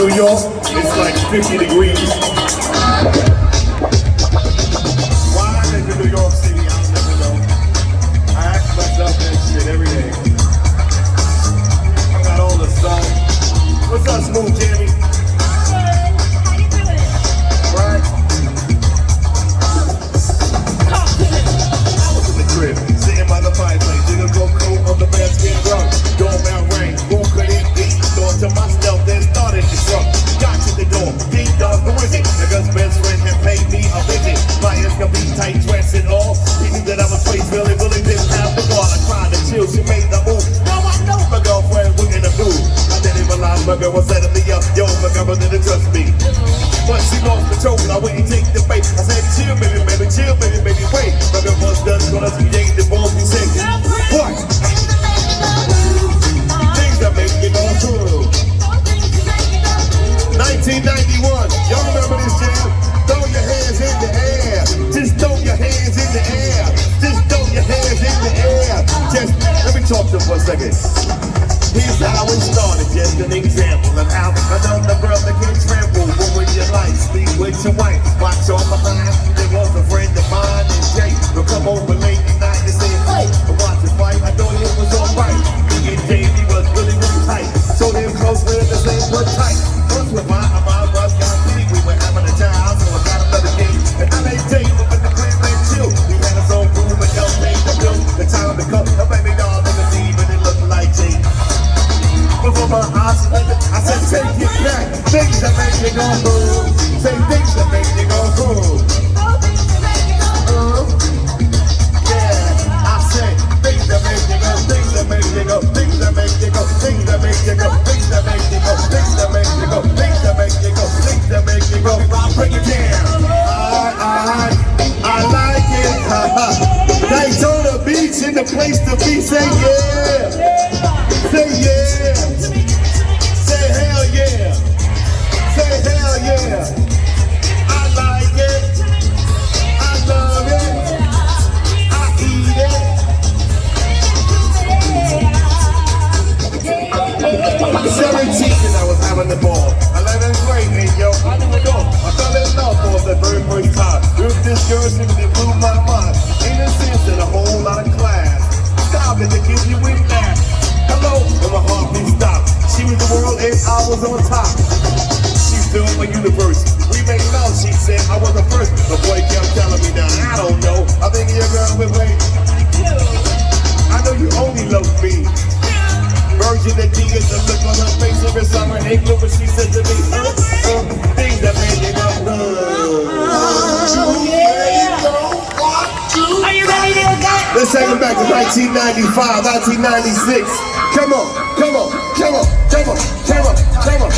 New York, it's like 50 degrees. Why I live in New York City, I'll never know. I ask myself that shit every day. I got all the sun. What's up, Smooth Jamie? How you doing? Right? I was in the crib, sitting by the fireplace, in a coat on the basket rug. Doorbell rang, walking in, thought to myself, then started to shrug. Got to the door, ding dong, who is it? The girl's best friend had paid me a visit. My ears could be tight, dressed and all. He knew that I was face really, didn't have the guard. I tried to chill, she made the move. Now I know my girlfriend was in the mood. I didn't realize my girl was setting me up. Yo, my girl didn't trust me. But she lost control, I wouldn't take the bait. I said, chill, baby, wait. My girl was done, gonna see the balls, he said, what? Things that make me go through. 1991, y'all remember this jam? Throw your hands in the air. Just throw your hands in the air. Just throw your hands in the air. Just, let me talk to you for a second. Here's how it started, just an example of how another brother can trample. Ruin your life, sleep with your wife. Watch on behind, there was a friend of mine and Jay. They'll come over late at night and say, hey, I watch the fight, I thought it was alright. Me and Jamie was really tight. So them close friends the same but tight. Once with my bus got big, we were having a child, so I got another game. And I ain't Jamie, but the plan ain't chill. We had us on room and help pay the bill. The time to come, the baby dog in the sea, but it looked like Jay. Before my eyes, I said, take it back. Things that make you go boom. Say things that make you go boom. Yeah, I said things that make you go, things that make you go, things that make you go, things that make you go, things that make you go, things that make you go, things that make you go, things that make you go. Break it down. I like it. Daytona Beach in the place to be. Say yeah. Say yeah. Say hell yeah. Say hell yeah. I like it. I love it. I eat it. 17 and I was having the ball. 11th grade, and yo, I never know. I fell in love for the very first time. With this girl, she blew my mind. Ain't a sense in a whole lot of class. Stop it to give you with that. Hello, and my heartbeat stopped. She was the world and I was on top. She's still my universe. We made love, she said I was the first. The boy kept telling me now, I don't know. I think your girl was wait. I know you only love me. Virgin and D is the look on her face every summer. Ain't look what she said to me. Things that made me go. Are you ready to go? Let's take it back to 1995, 1996. Come on, come on, come on, come on, come on, come on.